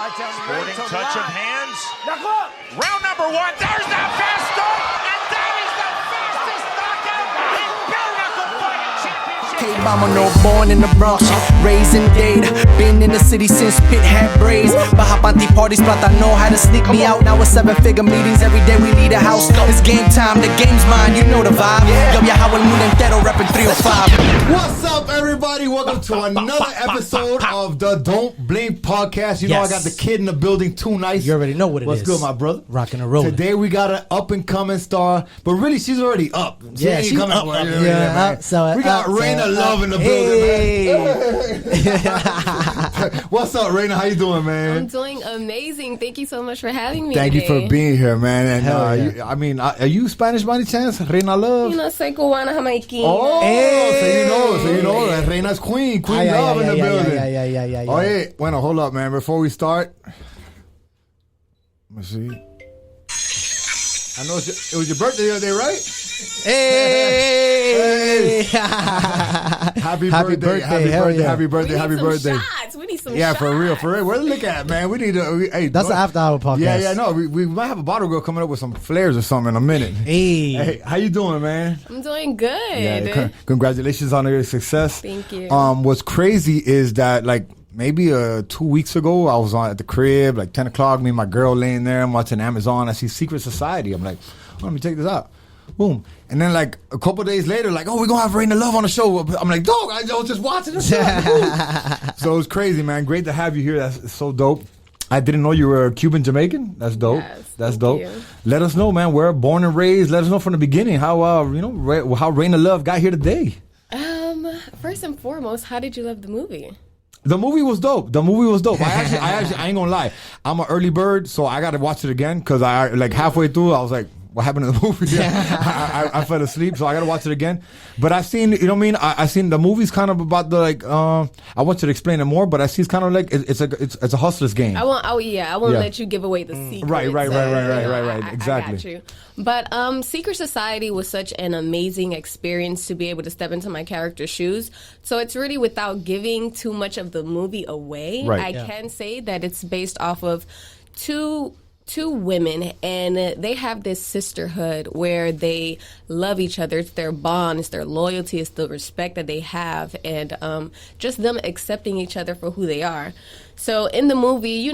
Sporting touch of hands. Round number one. There's that fast start. And that is the fastest knockout in bare knuckle fighting championship. K-Bomber, born in the Bronx, raised in Dade. Been in the city since Pitt had braids. Bahapanti parties, plata know how to sneak me out. Now it's 7-figure meetings, every day we leave the house. It's game time, the game's mine, you know the vibe. Yo viajaba el mundo entero, rapping 305. What's up, everybody? Welcome to another episode of the Don't Blink podcast. You know I got the kid in the building, too nice. You already know what it What's is. good, my brother? Rocking and rolling. Today we got an up-and-coming star, but really she's already up. Yeah, she's coming up. man. So we got Reyna Love in the building, man. What's up, Reyna? How you doing, man? I'm doing amazing. Thank you so much for having me. Thank you today. for being here, man. And Yeah. are you Spanish by any chance? Reyna Love? You know, soy cubana jamaiquina. Oh, so you know that Reyna's Queen Love in the building. Yeah. Oh, hey, bueno, hold up, man. Before we start, let me see. I know it was your birthday the other day, right? Hey! Happy birthday. Happy birthday. Shots. We need some shots. For real. Where to look at, man? We need to. Hey, That's the after hour podcast. Yeah. No, we might have a bottle girl coming up with some flares or something in a minute. Hey, how you doing, man? I'm doing good. Yeah, congratulations on your success. Thank you. What's crazy is that maybe 2 weeks ago, I was at the crib, 10 o'clock, me and my girl laying there, I'm watching Amazon, I see Secret Society. I'm like, let me check this out. Boom. And then a couple days later, we're going to have Reyna Love on the show. I'm like, dog, I was just watching the show. So it's crazy, man. Great to have you here. That's so dope. I didn't know you were Cuban Jamaican. That's dope. Yes, That's dope. you. Let us know, man. We're born and raised. Let us know from the beginning how Reyna Love got here today. First and foremost, how did you love the movie? The movie was dope. I ain't gonna lie. I'm an early bird, so I got to watch it again because I halfway through, I was like, what happened to the movie? I fell asleep, so I got to watch it again. But I've seen, you know what I mean? I seen the movie's kind of about the I want you to explain it more, but I see it's kind of it's a hustler's game. I won't let you give away the secret. Right. I Exactly. got you. But Secret Society was such an amazing experience to be able to step into my character's shoes. So it's really without giving too much of the movie away. Right. I can say that it's based off of two women, and they have this sisterhood where they love each other. It's their bond, it's their loyalty, it's the respect that they have, and just them accepting each other for who they are. So in the movie,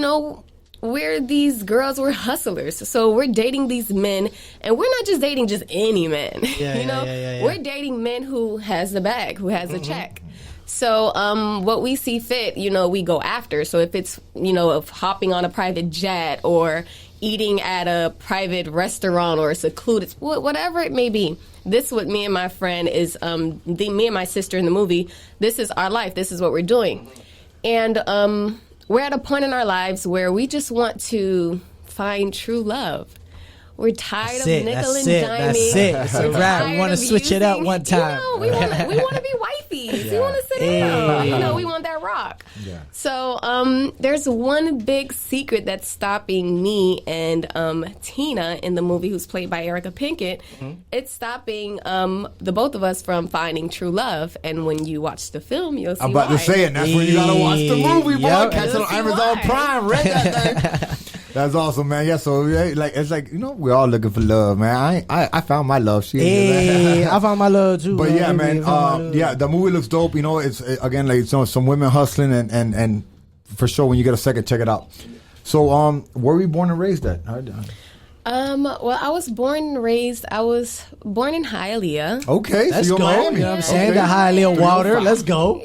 we're these girls, we're hustlers. So we're dating these men, and we're not just dating just any men. We're dating men who has the bag, who has a check. So what we see fit, we go after. So if it's, of hopping on a private jet or eating at a private restaurant or secluded, whatever it may be, this is what me and my friend is, me and my sister in the movie, this is our life. This is what we're doing. And we're at a point in our lives where we just want to find true love. We're tired of nickel and diming. That's it. It's a wrap. We want to switch it up one time. We want to be wifey. We want to sit down. We want that rock. Yeah. So there's one big secret that's stopping me and Tina in the movie, who's played by Erica Pinkett. Mm-hmm. It's stopping the both of us from finding true love. And when you watch the film, you'll see I'm about why. to say it. That's when you gotta watch the movie, boy. Yep. Catch it on Amazon Prime. Rent that thing. That's awesome, man. Yeah, so we're all looking for love, man. I found my love. I found my love too. But yeah, man. The movie looks dope. It's again some women hustling and for sure when you get a second, check it out. So where were you born and raised at? Well, I was born and raised. I was born in Hialeah. Okay, Let's so you're go. Miami. You know what I'm saying? Okay. The Hialeah water. Let's go.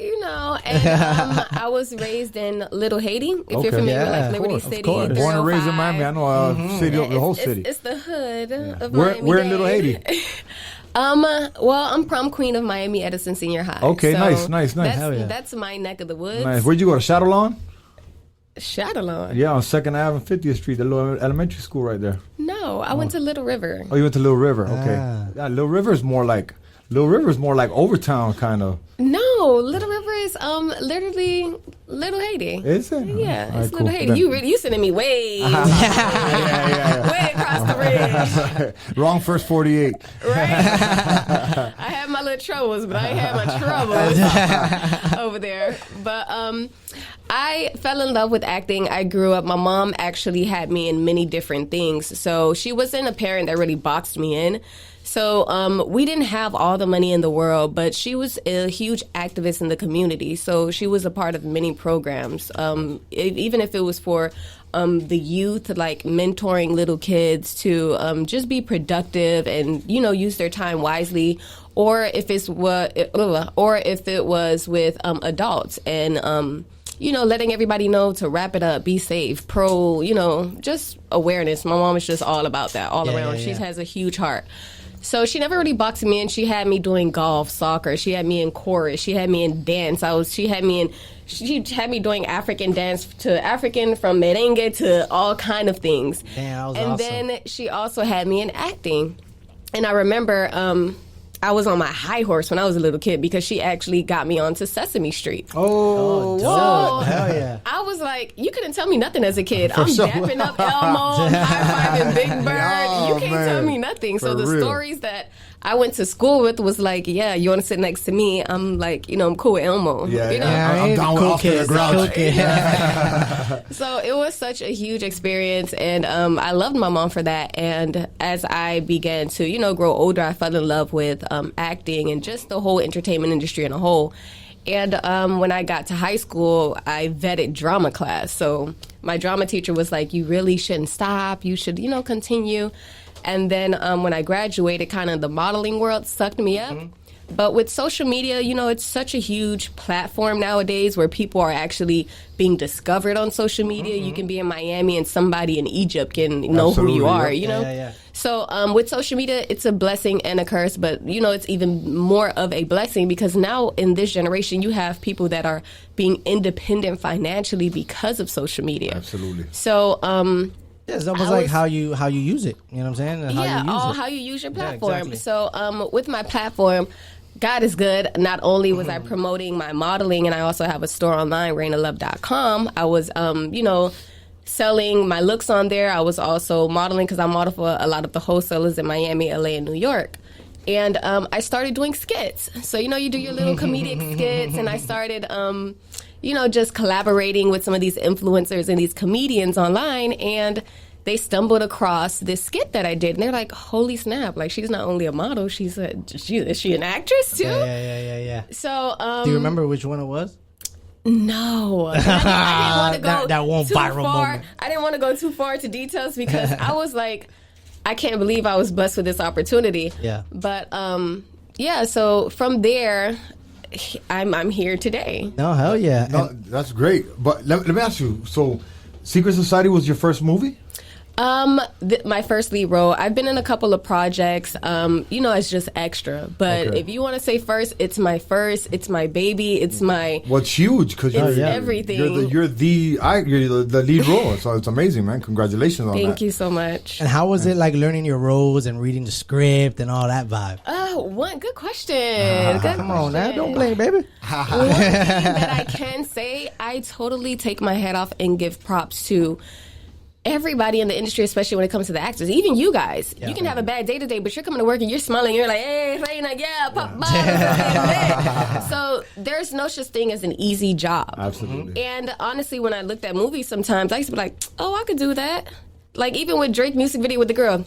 And I was raised in Little Haiti. If you're familiar with Liberty City, course. Born and raised in Miami. I know city, the whole city. It's the hood of Miami. We're in Little Haiti. Well, I'm prom queen of Miami Edison Senior High. Okay, so nice. That's my neck of the woods. Nice. Where'd you go to Shadowlawn? Shadowlawn? Yeah, on 2nd Ave and 50th Street, the little elementary school right there. No, I went to Little River. Oh, you went to Little River. Okay. Yeah, Little River is more like Overtown kind of. No, Little River is literally Little Haiti. Is it? Yeah, All it's right, Little cool. Haiti. You sending me way, way across the ridge. Wrong first 48. Right? I had my little troubles, but I ain't had my troubles over there. But I fell in love with acting. I grew up. My mom actually had me in many different things. So she wasn't a parent that really boxed me in. So we didn't have all the money in the world, but she was a huge activist in the community. So she was a part of many programs, even if it was for the youth, like mentoring little kids to just be productive and, you know, use their time wisely. Or if it was with adults and you know, letting everybody know to wrap it up, be safe, you know, just awareness. My mom is just all about that, all around. She has a huge heart. So she never really boxed me in. She had me doing golf, soccer. She had me in chorus. She had me in dance. She had me doing African dance to African, from merengue to all kind of things. Damn, that was and awesome. then she also had me in acting. And I remember I was on my high horse when I was a little kid because she actually got me onto Sesame Street. Oh, dope. Hell yeah. I was like, you couldn't tell me nothing as a kid. For I'm sure. dapping up Elmo, high-fiving Big Bird. Oh, You can't man. tell me nothing. So For the real. stories that I went to school with was like, yeah, you want to sit next to me? I'm like, you know, I'm cool with Elmo. Yeah, you know? yeah. I'm down with cool Oscar the kids, Grouch. cool kids. So it was such a huge experience, and I loved my mom for that. And as I began to, you know, grow older, I fell in love with acting and just the whole entertainment industry in a whole. And when I got to high school, I vetted drama class. So my drama teacher was like, you really shouldn't stop. You should, you know, continue. And then when I graduated, kind of the modeling world sucked me up. But with social media, you know, it's such a huge platform nowadays where people are actually being discovered on social media. You can be in Miami and somebody in Egypt can know who you Absolutely, are, yeah. you know? Yeah. So with social media, it's a blessing and a curse, but, you know, it's even more of a blessing because now in this generation, you have people that are being independent financially because of social media. Absolutely. So, Yeah, it's almost I like was- how you use it. You know what I'm saying? And how you use it. how you use your Yeah, platform. exactly. So with my platform, God is good. Not only was I promoting my modeling, and I also have a store online, reynalove.com. I was, you know, selling my looks on there. I was also modeling because I model for a lot of the wholesalers in Miami, LA, and New York. And I started doing skits. So, you know, you do your little comedic skits, and I started, you know, just collaborating with some of these influencers and these comedians online, and they stumbled across this skit that I did, and they're like, holy snap, like, she's not only a model, is she an actress, too? Yeah. So, Do you remember which one it was? no. I didn't want to go That one too viral far. moment. I didn't want to go too far into details because I was like, I can't believe I was blessed with this opportunity. Yeah. But, yeah, so from there, I'm here today. No, hell yeah. No, that's great. But let me ask you. So, Secret Society was your first movie? My first lead role. I've been in a couple of projects, you know, as just extra. But Okay. if you want to say first, it's my baby, it's my... What's huge because It's everything. You're the lead role, so it's amazing, man. Congratulations on that. Thank you so much. And how was it like learning your roles and reading the script and all that vibe? Good question. Good Come on now, question. don't blame, baby. One thing that I can say, I totally take my head off and give props to everybody in the industry, especially when it comes to the actors. Even you guys. You can have a bad day today, but you're coming to work and you're smiling. You're like, hey, Reyna, yeah, pop bottles. So there's no such thing as an easy job. Absolutely. And honestly, when I looked at movies sometimes, I used to be like, oh, I could do that. Like even with Drake music video with the girl,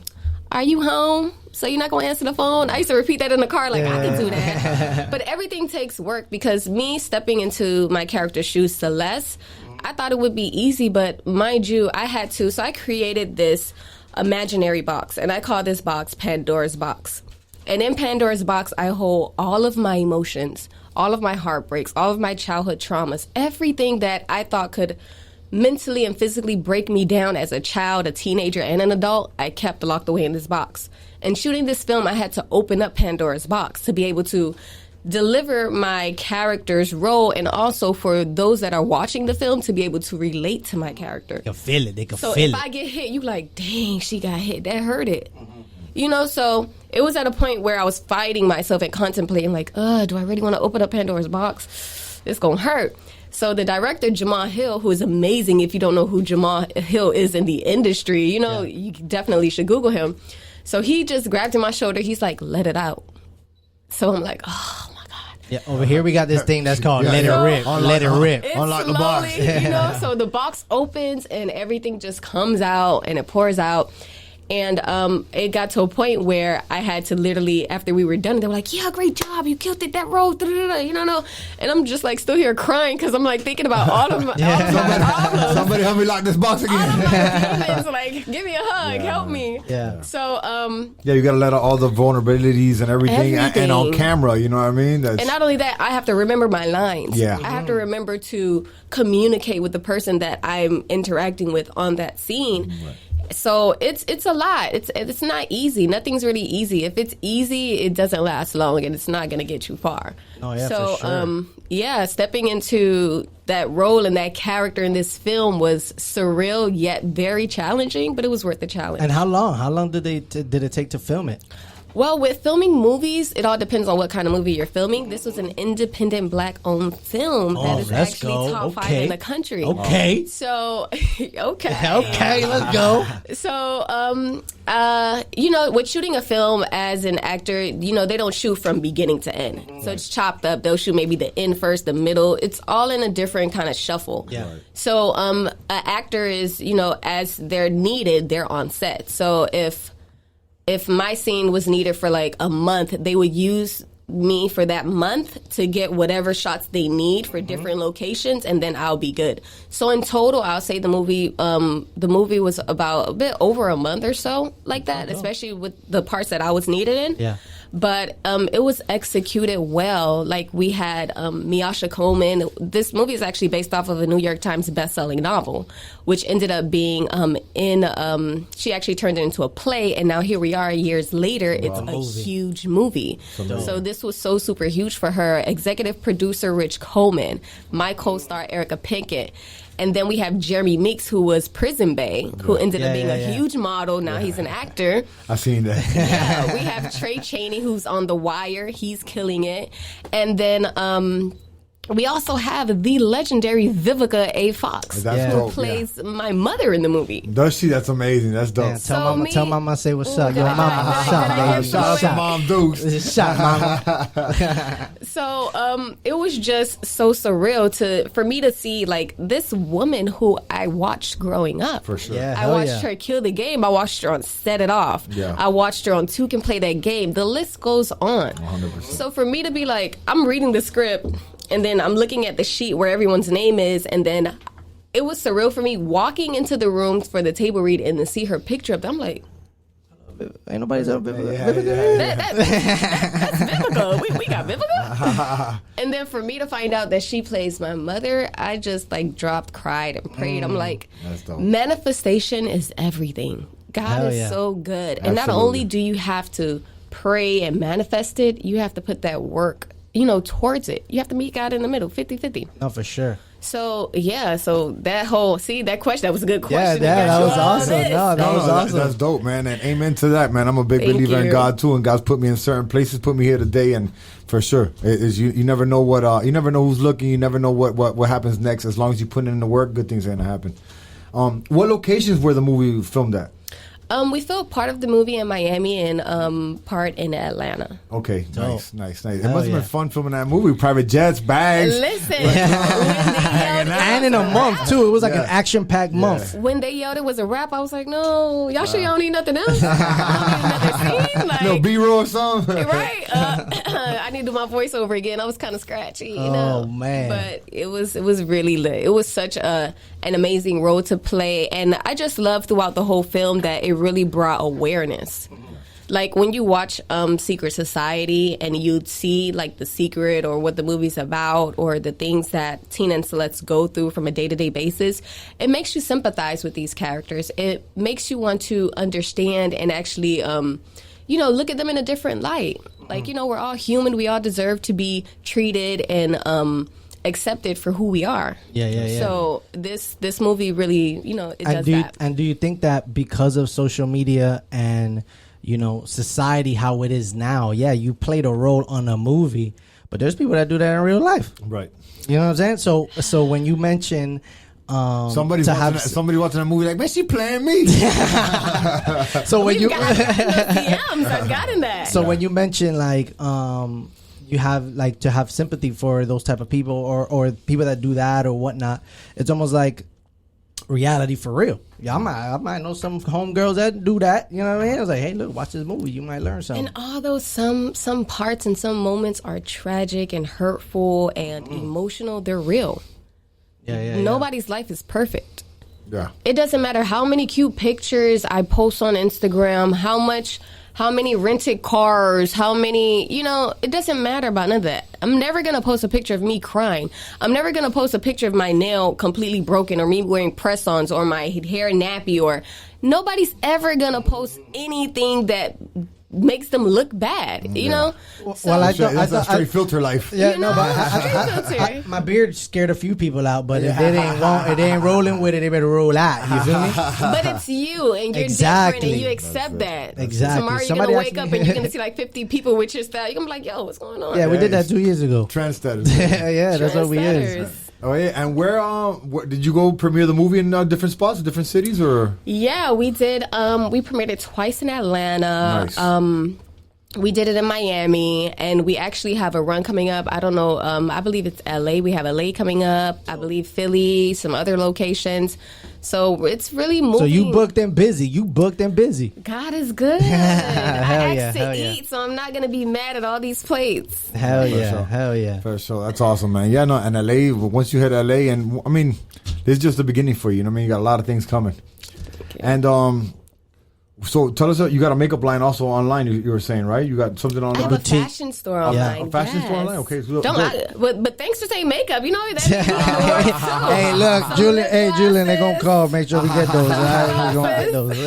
are you home? So you're not going to answer the phone? I used to repeat that in the car, like, I could do that. But everything takes work because me stepping into my character's shoes, Celeste, I thought it would be easy, but mind you, I had to. So I created this imaginary box, and I call this box Pandora's Box. And in Pandora's Box, I hold all of my emotions, all of my heartbreaks, all of my childhood traumas, everything that I thought could mentally and physically break me down as a child, a teenager, and an adult, I kept locked away in this box. And shooting this film, I had to open up Pandora's Box to be able to deliver my character's role, and also for those that are watching the film to be able to relate to my character. They can feel it. They can So feel if it. I get hit, you like, dang, she got hit. That hurt it. You know, so it was at a point where I was fighting myself and contemplating, like, do I really want to open up Pandora's box? It's going to hurt. So the director, Jamal Hill, who is amazing. If you don't know who Jamal Hill is in the industry, you know, you definitely should Google him. So he just grabbed my shoulder. He's like, let it out. So I'm like, oh my God. Yeah, over here we got this thing that's called Let It Rip. Let It Rip. It's Unlock the box. slowly, you know, so the box opens and everything just comes out and it pours out. And it got to a point where I had to literally, after we were done, they were like, yeah, great job. You killed it, that role. You know. And I'm just like still here crying because I'm like thinking about all of my problems. Somebody help me lock this box All of again. my demons, like, give me a hug, help me. Yeah. So, Yeah, you got to let out all the vulnerabilities and everything. And on camera, you know what I mean? That's, and not only that, I have to remember my lines. Yeah. I have to remember to communicate with the person that I'm interacting with on that scene. Right. So it's a lot. It's not easy. Nothing's really easy. If it's easy, it doesn't last long, and it's not going to get you far. Oh yeah, so for sure. Stepping into that role and that character in this film was surreal yet very challenging, but it was worth the challenge. And how long? How long did it take to film it? Well, with filming movies, it all depends on what kind of movie you're filming. This was an independent Black-owned film that is actually top 5 in the country. Okay. So, okay. Okay, let's go. So, you know, with shooting a film as an actor, you know, they don't shoot from beginning to end. So it's chopped up. They'll shoot maybe the end first, the middle. It's all in a different kind of shuffle. Yeah. Right. So, an actor is, you know, as they're needed, they're on set. So if my scene was needed for like a month, they would use me for that month to get whatever shots they need for different locations, and then I'll be good. So in total, I'll say the movie was about a bit over a month or so, like that, especially with the parts that I was needed in. Yeah. But it was executed well. Like we had Miasha Coleman. This movie is actually based off of a New York Times best-selling novel, which ended up being she actually turned it into a play, and now here we are years later. It's a huge movie. So this was so super huge for her. Executive producer Rich Coleman, my co-star Erica Pinkett. And then we have Jeremy Meeks, who was Prison Bae, who ended up being a huge model. Now he's an actor. I've seen that. Yeah, we have Trey Chaney, who's on The Wire. He's killing it. And then we also have the legendary Vivica A. Fox, who plays my mother in the movie. Does she? That's amazing. That's dope. Yeah, tell mama I say what's up. Yo, mama, what's up, baby? Shout out to Mom Dukes. Shot, mama. So it was just so surreal for me to see like this woman who I watched growing up. For sure. Yeah, I watched her kill the game. I watched her on Set It Off. Yeah. I watched her on Two Can Play That Game. The list goes on. 100%. So for me to be like, I'm reading the script and then I'm looking at the sheet where everyone's name is, and then it was surreal for me walking into the room for the table read and to see her picture up. I'm like, ain't nobody's up Vivica. That's Vivica. We got Vivica. And then for me to find out that she plays my mother, I just like dropped, cried, and prayed. I'm like, manifestation is everything. God is so good. And not only do you have to pray and manifest it, you have to put that work, you know, towards it. You have to meet God in the middle, 50-50. No, for sure. So, that question, that was a good question. Yeah, that was awesome. No, that was awesome. That's dope, man. And amen to that, man. I'm a big believer in God, too. And God's put me in certain places, put me here today. And for sure, you never know you never know who's looking. You never know what happens next. As long as you put in the work, good things are going to happen. What locations were the movie filmed at? We filmed part of the movie in Miami and part in Atlanta. Okay, nice. It must have been fun filming that movie. Private jets, bags. Listen, and in a month too. It was like an action-packed month. When they yelled it was a rap, I was like, no, y'all sure y'all don't need nothing else? Another scene? Like, no B-roll or something? Right? I need to do my voiceover again. I was kind of scratchy, you know. Oh, man. But it was really lit. It was such an amazing role to play. And I just love throughout the whole film that it really brought awareness. Like when you watch Secret Society and you'd see like The Secret or what the movie's about or the things that Tina and Celeste go through from a day-to-day basis, it makes you sympathize with these characters. It makes you want to understand and actually, look at them in a different light. Like, we're all human. We all deserve to be treated and accepted for who we are. Yeah. So this movie really, it does that. And do you think that because of social media and society how it is now, you played a role on a movie, but there's people that do that in real life. Right. You know what I'm saying? So when you mention somebody watching a movie like, man, she playing me. so when you I've gotten that. So when you mention like you have like to have sympathy for those type of people or people that do that or whatnot, it's almost like reality for real. Yeah, I might know some homegirls that do that. You know what I mean? I was like, hey, look, watch this movie. You might learn something. And although some parts and some moments are tragic and hurtful and emotional, they're real. Yeah. Nobody's life is perfect. Yeah. It doesn't matter how many cute pictures I post on Instagram, how many rented cars, how many, it doesn't matter about none of that. I'm never going to post a picture of me crying. I'm never going to post a picture of my nail completely broken or me wearing press-ons or my hair nappy or nobody's ever going to post anything that makes them look bad, you know? Well, I thought straight filter life. Yeah, no, but my beard scared a few people out. But if it ain't rolling with it, they better roll out. You feel me? But it's you, and you're Exactly. different, and you accept that. Exactly. Tomorrow you're Somebody gonna wake asked up me- and you're gonna see like 50 people with your style. You're gonna be like, "Yo, what's going on?" Yeah, we did that 2 years ago. Trendsetters. Yeah, that's what we is. Trendsetters. Oh yeah, and where did you go premiere the movie in different spots, different cities, or? Yeah, we did. We premiered it twice in Atlanta. Nice. We did it in Miami, and we actually have a run coming up. I don't know. I believe it's LA. We have LA coming up. I believe Philly, some other locations. So it's really moving. So you booked and busy. God is good. I asked to eat, so I'm not going to be mad at all these plates. Hell yeah. sure. Hell yeah. For sure, that's awesome, man. Yeah, no, and LA. Once you hit LA, and I mean, this is just the beginning for you. You know what I mean? You got a lot of things coming, and so tell us, you got a makeup line also online. You were saying, right? You got something on I have the a fashion store online. A fashion store online. Okay, so but thanks for saying makeup. You know that. Hey, look, Julian. Hey, Julian, they gonna call. Make sure we get those. All right, we gonna get those.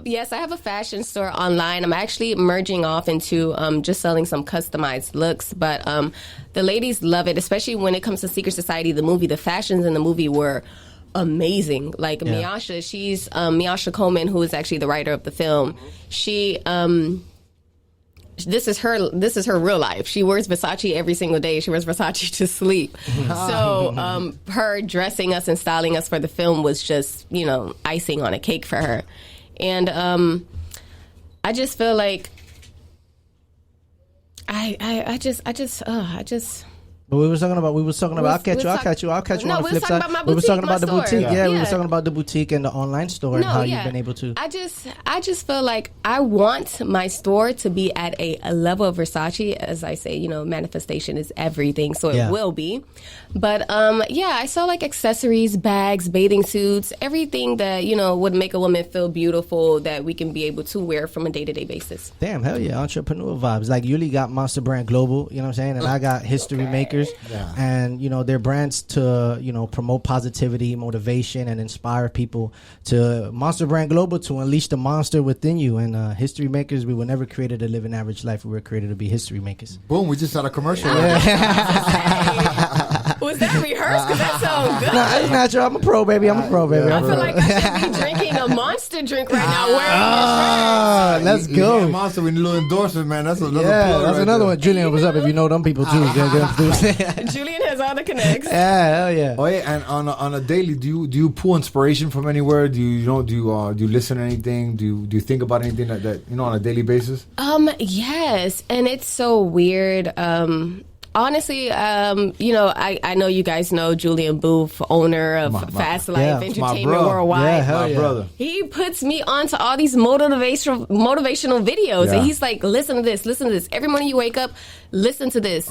Yes, I have a fashion store online. I'm actually merging off into just selling some customized looks, but the ladies love it, especially when it comes to Secret Society, the movie. The fashions in the movie were amazing. Like Miasha, she's Miasha Coleman, who is actually the writer of the film. She this is her real life. She wears Versace every single day. She wears Versace to sleep. So her dressing us and styling us for the film was just, icing on a cake for her. And I just feel like I just But we was talking about. I'll catch you on the flip side. We was talking about the boutique. Yeah, we was talking about the boutique and the online store and how you've been able to. I just feel like I want my store to be at a level of Versace. As I say, manifestation is everything, so it will be. But I sell like accessories, bags, bathing suits, everything that would make a woman feel beautiful that we can be able to wear from a day-to-day basis. Damn, hell yeah, entrepreneur vibes. Like Yuli got Monster Brand Global, you know what I'm saying, and I got History Makers. And they're brands to promote positivity, motivation, and inspire people. To Monster Brand Global to unleash the monster within you. And History Makers, we were never created to live an average life. We were created to be history makers. Boom! We just had a commercial. Was that rehearsed? Because that sounds good. No, it's natural. I'm a pro, baby. I feel like I should be drinking a Monster drink right now. Let's go. Yeah, Monster, we need a little endorsement, man. That's another. That's another one. Julian, what's up? If you know them people too, Julian has all the connects. Yeah, hell yeah. Oh yeah, and on a daily, do you pull inspiration from anywhere? Do you listen to anything? Do you think about anything that on a daily basis? Yes, and it's so weird. Honestly, I know you guys know Julian Booth, owner of Fast Life Entertainment Worldwide. My brother. He puts me onto all these motivational videos, and he's like, "Listen to this. Every morning you wake up, listen to this.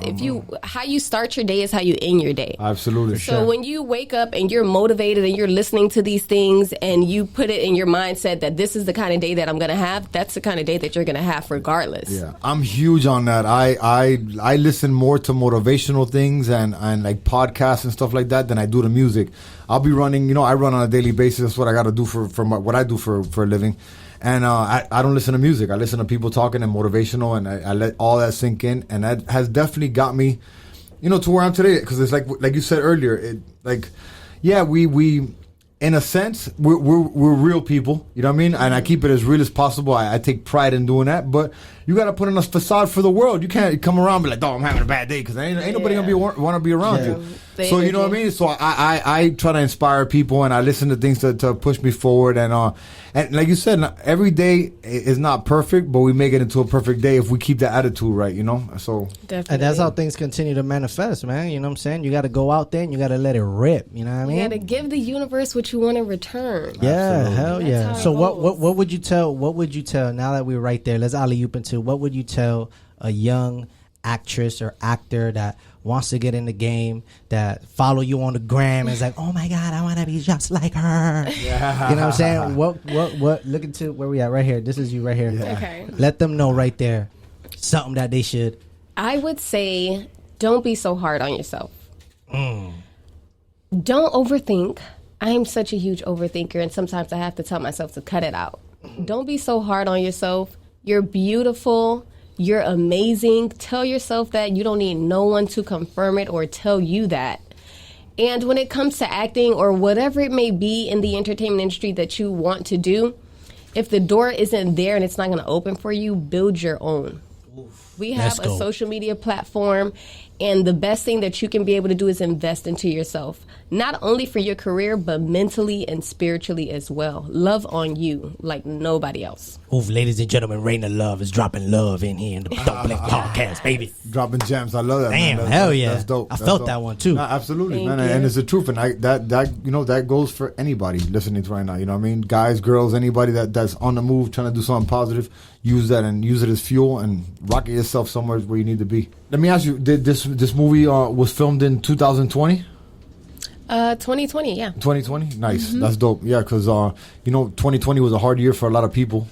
How you start your day is how you end your day. Absolutely. So when you wake up and you're motivated and you're listening to these things and you put it in your mindset that this is the kind of day that I'm going to have, that's the kind of day that you're going to have regardless. Yeah, I'm huge on that. I listen more to motivational things and like podcasts and stuff like that than I do to music. I'll be running, I run on a daily basis. That's what I got to do for what I do for a living. And I don't listen to music. I listen to people talking and motivational, and I let all that sink in. And that has definitely got me, to where I'm today. Because it's like you said earlier, we in a sense, we're real people. You know what I mean? And I keep it as real as possible. I take pride in doing that. But you got to put on a facade for the world. You can't come around and be like, "Oh, I'm having a bad day," because ain't nobody gonna want to be around you. So you know what I mean? So I try to inspire people, and I listen to things to push me forward. And like you said, every day is not perfect, but we make it into a perfect day if we keep that attitude right. You know? So definitely. And that's how things continue to manifest, man. You know what I'm saying? You got to go out there and you got to let it rip. You know what I mean? You got to give the universe what you want in return. Yeah, absolutely. hell yeah. So what would you tell? What would you tell now that we're right there? Let's alley oop into. What would you tell a young actress or actor that wants to get in the game, that follow you on the gram and is like, oh my God, I want to be just like her. Yeah. You know what I'm saying? What look into where we at right here. This is you right here. Yeah. Okay. Let them know right there something that they should. I would say don't be so hard on yourself. Don't overthink. I'm such a huge overthinker, and sometimes I have to tell myself to cut it out. Don't be so hard on yourself. You're beautiful. You're amazing. Tell yourself that. You don't need no one to confirm it or tell you that. And when it comes to acting or whatever it may be in the entertainment industry that you want to do, if the door isn't there and it's not going to open for you, build your own. We have a social media platform, and the best thing that you can be able to do is invest into yourself, not only for your career, but mentally and spiritually as well. Love on you like nobody else. Oof, ladies and gentlemen, Reyna Love is dropping love in here in the Don't Blink podcast, baby. Dropping gems. I love that. Damn, man. hell yeah. That's dope. I felt that one too. Nah, absolutely, Thank man. you. And it's the truth. And that goes for anybody listening to right now. You know what I mean? Guys, girls, anybody that's on the move, trying to do something positive, use that and use it as fuel and rocket yourself somewhere where you need to be. Let me ask you, did this movie was filmed in 2020? 2020, yeah. 2020? Nice. Mm-hmm. That's dope. Yeah, because 2020 was a hard year for a lot of people.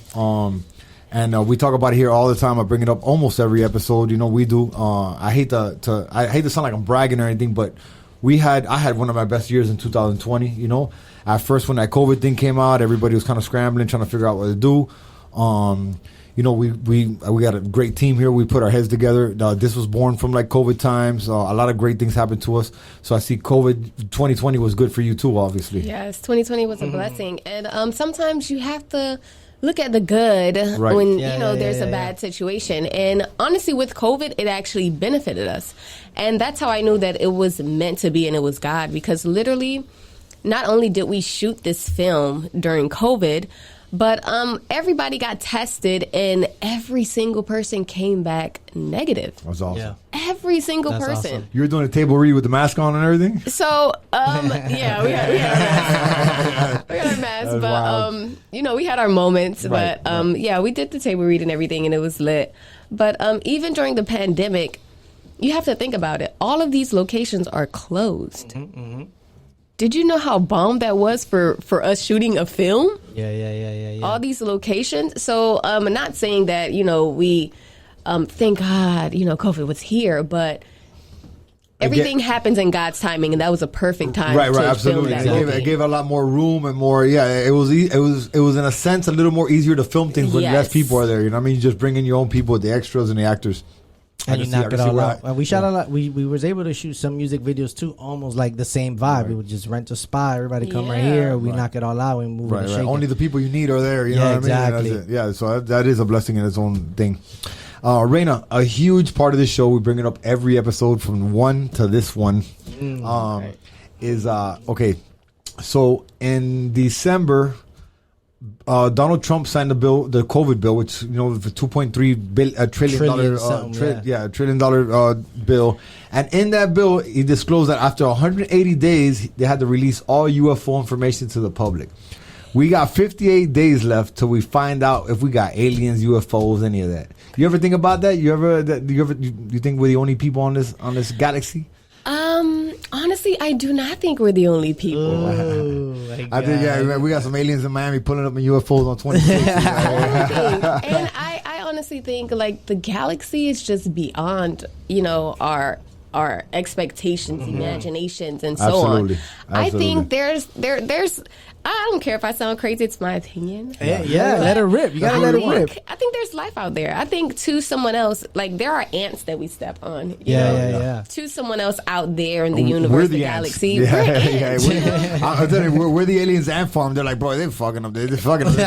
And we talk about it here all the time. I bring it up almost every episode. You know, we do. I hate to sound like I'm bragging or anything, but I had one of my best years in 2020. You know, at first when that COVID thing came out, everybody was kind of scrambling, trying to figure out what to do. We got a great team here. We put our heads together. This was born from like COVID times. A lot of great things happened to us. So I see 2020 was good for you too, obviously. Yes, 2020 was a blessing. And sometimes you have to look at the good when there's a bad situation. And honestly, with COVID, it actually benefited us. And that's how I knew that it was meant to be and it was God. Because literally, not only did we shoot this film during COVID, but everybody got tested, and every single person came back negative. That's awesome. Yeah. Every single person. Awesome. You were doing a table read with the mask on and everything? So, yeah, we had our mask. But, we had our moments. Right, but, yeah, we did the table read and everything, and it was lit. But even during the pandemic, you have to think about it. All of these locations are closed. Mm-hmm, mm-hmm. Did you know how bomb that was for us shooting a film? Yeah. All these locations. So I'm not saying that, we thank God, COVID was here, but everything happens in God's timing, and that was a perfect time to absolutely. film that it gave a lot more room and more, it was in a sense a little more easier to film things when less people are there. You know what I mean? You just bring in your own people, the extras and the actors. And you knock it all out. We shot a lot. We was able to shoot some music videos too, almost like the same vibe. Right. We would just rent a spot, everybody come right here. We knock it all out and move and shake. Only the people you need are there. You know what I mean? That's it. Yeah, so that is a blessing in its own thing. Reyna, a huge part of this show, we bring it up every episode from one to this one. Is okay. So in December, Donald Trump signed the bill, the COVID bill, which the $2.3 trillion bill, and in that bill, he disclosed that after 180 days, they had to release all UFO information to the public. We got 58 days left till we find out if we got aliens, UFOs, any of that. You ever think about that? You think we're the only people on this galaxy? Honestly, I do not think we're the only people. I think, we got some aliens in Miami pulling up in UFOs on 26. And I honestly think like the galaxy is just beyond, our expectations, imaginations, and so on. Absolutely. I think there's I don't care if I sound crazy. It's my opinion. Yeah, let her rip. You gotta let her rip. I think there's life out there. I think to someone else, like there are ants that we step on. You know? Yeah. To someone else out there in the universe, the galaxy. Yeah, we're ants. I'll tell you, we're the aliens ant farm. They're like, bro, they're fucking up. They're fucking up.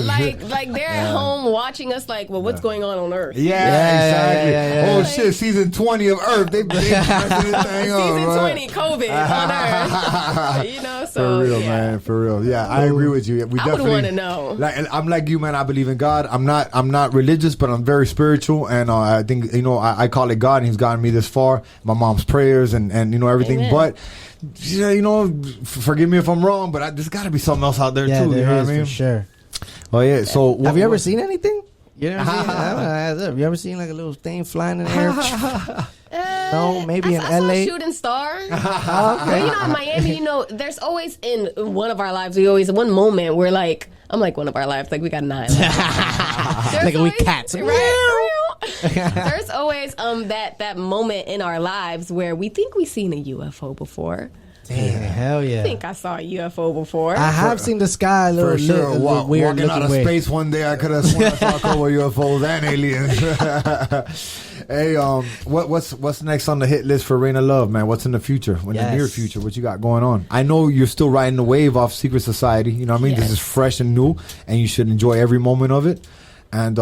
like they're at home watching us. Like, well, what's going on Earth? Exactly. Yeah. Oh shit, season 20 of Earth. They messing this thing up, Season right? 20, COVID on Earth. You know, so For real, man. For real. Yeah, I agree with you. We I would definitely want to know. Like, I'm like you, man. I believe in God. I'm not religious, but I'm very spiritual, and I think I call it God, and He's gotten me this far. My mom's prayers and everything. Amen. But forgive me if I'm wrong, but there's got to be something else out there too. There You know what is, I mean? for sure. Oh yeah. So Have you ever seen anything? You know what I'm saying? Have you ever seen like a little thing flying in the air? No, maybe in I saw LA. a shooting star. But in Miami, there's always in one of our lives, one moment where I'm like one of our lives, like we got 9. Like we cats. Right? There's always that moment in our lives where we think we've seen a UFO before. Damn, hell yeah. I think I saw a UFO before. I have seen the sky a little, for sure, weird walking out of way. space one day, I could have sworn I saw a couple of UFOs and aliens. Hey, what's next on the hit list for Reyna Love, man? What's in the future? In the near future, what you got going on? I know you're still riding the wave off Secret Society. You know what I mean? Yes. This is fresh and new, and you should enjoy every moment of it. And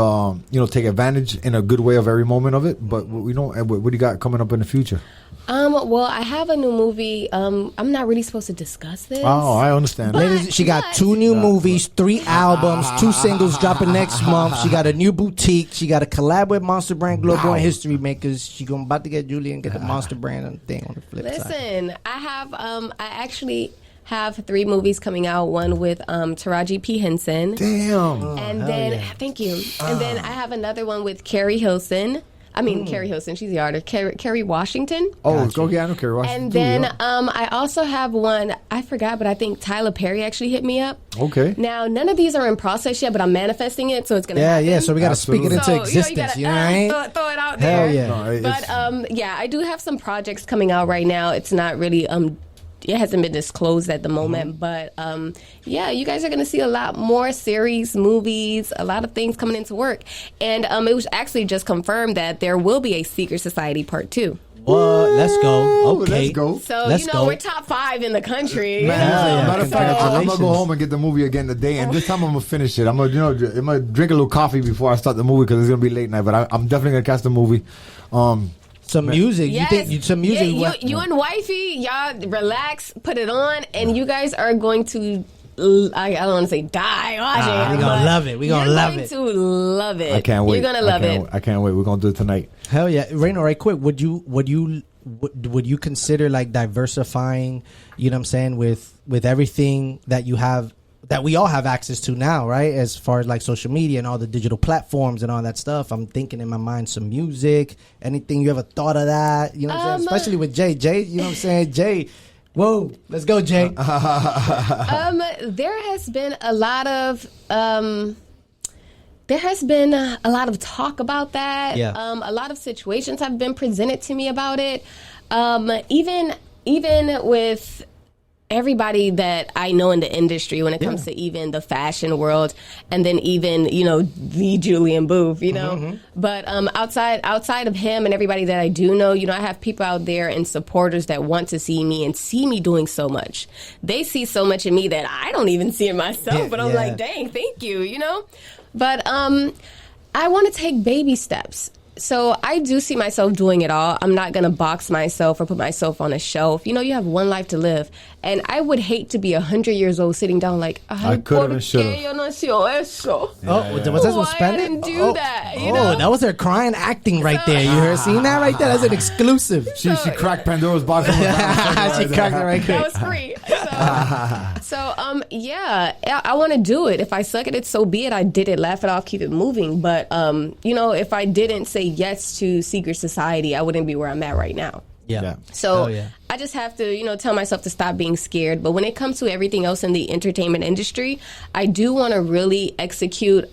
take advantage in a good way of every moment of it. But what do you got coming up in the future? Well, I have a new movie. I'm not really supposed to discuss this. Oh, I understand. Ladies, she got 2 new movies, 3 albums, 2 singles dropping next month. She got a new boutique. She got a collab with Monster Brand Global and History Makers. She about to get Julie and get the Monster Brand thing on the flip side. Listen, I actually have 3 movies coming out. One with Taraji P. Henson. Damn. And then, thank you. And then I have another one with Carrie Hilson. Carrie Hilson, she's the artist. Kerry Washington. Oh, go get Kerry Washington. And then I also have one, I forgot, but I think Tyler Perry actually hit me up. Okay. Now, none of these are in process yet, but I'm manifesting it, so it's going to happen. Yeah, so we got to speak it into existence, you know what I mean? Throw it out there. Hell yeah. But, I do have some projects coming out right now. It's not really... it hasn't been disclosed at the moment, but you guys are going to see a lot more series, movies, a lot of things coming into work. And it was actually just confirmed that there will be a Secret Society Part 2. What? Let's go. Okay. Let's go. So, we're top 5 in the country. Matter of fact, I'm going to go home and get the movie again today. And this time I'm going to finish it. I'm going to drink a little coffee before I start the movie because it's going to be late night. But I'm definitely going to catch the movie. Some music. Yes. You think some music? Yeah, you and wifey, y'all relax, put it on, and you guys are going to. I don't want to say die watching. We're gonna love it. We're gonna love it. You're going to love it. I can't wait. You're gonna love it. I can't wait. We're gonna do it tonight. Hell yeah, Reyna, right quick. Would you consider like diversifying? You know what I'm saying, with everything that you have, that we all have access to now, right? As far as like social media and all the digital platforms and all that stuff. I'm thinking in my mind some music. Anything you ever thought of that? You know what I'm saying? Especially with Jay. Jay, you know what I'm saying? Jay, whoa, let's go, Jay. There has been a lot of talk about that. Yeah. A lot of situations have been presented to me about it. Even with everybody that I know in the industry when it comes to even the fashion world, and then even, the Julian Booth, But outside of him and everybody that I do know, I have people out there and supporters that want to see me and see me doing so much. They see so much in me that I don't even see in myself, but I'm like, dang, thank you, But I want to take baby steps. So I do see myself doing it all. I'm not going to box myself or put myself on a shelf. You have one life to live. And I would hate to be 100 years old sitting down like, I could have should have. Was that some Spanish? I didn't do that. That was her crying acting right there. You heard? Seen that right there? That's an exclusive. She cracked Pandora's box. She cracked it right quick. That was free. I want to do it. If I suck at it, so be it. I did it. Laugh it off. Keep it moving. But, if I didn't say yes to Secret Society, I wouldn't be where I'm at right now. Yeah. So I just have to, tell myself to stop being scared. But when it comes to everything else in the entertainment industry, I do want to really execute.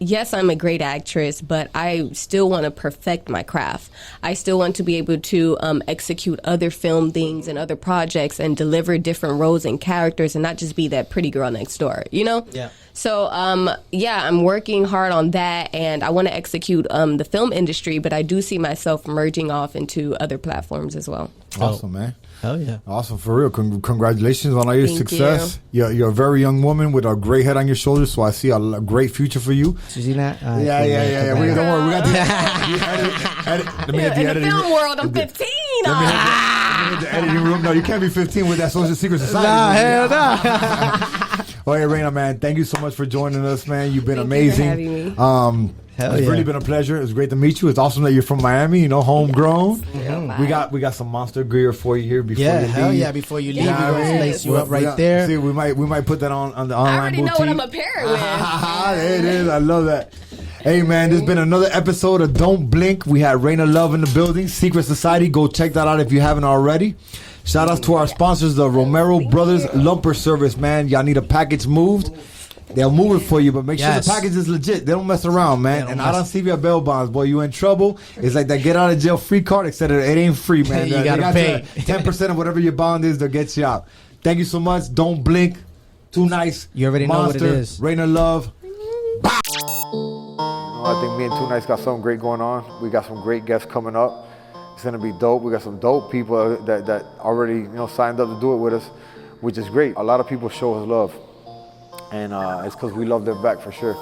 Yes, I'm a great actress, but I still want to perfect my craft. I still want to be able to execute other film things and other projects and deliver different roles and characters and not just be that pretty girl next door, Yeah. So, I'm working hard on that, and I want to execute the film industry, but I do see myself merging off into other platforms as well. Awesome, man. Hell yeah. Awesome, for real. Congratulations on all your Thank success. You're a very young woman with a great head on your shoulders, so I see a great future for you. You see that? Yeah. Don't worry. We got the edit. Let me get the In the editing film room. world, I'm 15. Let me hit the editing room. No, you can't be 15 with that social secret society. Nah, hell nah. Oh, yeah, Reyna, man, thank you so much for joining us, man. You've been Thank you amazing. for having me. It's really been a pleasure. It's great to meet you. It's awesome that you're from Miami, homegrown. Yeah. We got some monster gear for you here before you leave. Hell yeah. Before you leave, Yes. we're going to lace you up right there. See, we might put that on the I online already know boutique. what I'm a pair with. There it is. I love that. Hey, man, there's been another episode of Don't Blink. We had Reyna Love in the building. Secret Society. Go check that out if you haven't already. Shout outs to our sponsors, the Romero Brothers Lumper Service, man. Y'all need a package moved. They'll move it for you, but make sure the package is legit. They don't mess around, man. And I don't see your bail bonds, boy. You in trouble. It's like that get out of jail free card, etc. It ain't free, man. You gotta pay 10% of whatever your bond is, they'll get you out. Thank you so much. Don't blink. Too nice. You already know what it is. Reyna Love. I think me and Too Nice got something great going on. We got some great guests coming up. It's gonna be dope. We got some dope people that already signed up to do it with us, which is great. A lot of people show us love, and it's because we love them back for sure.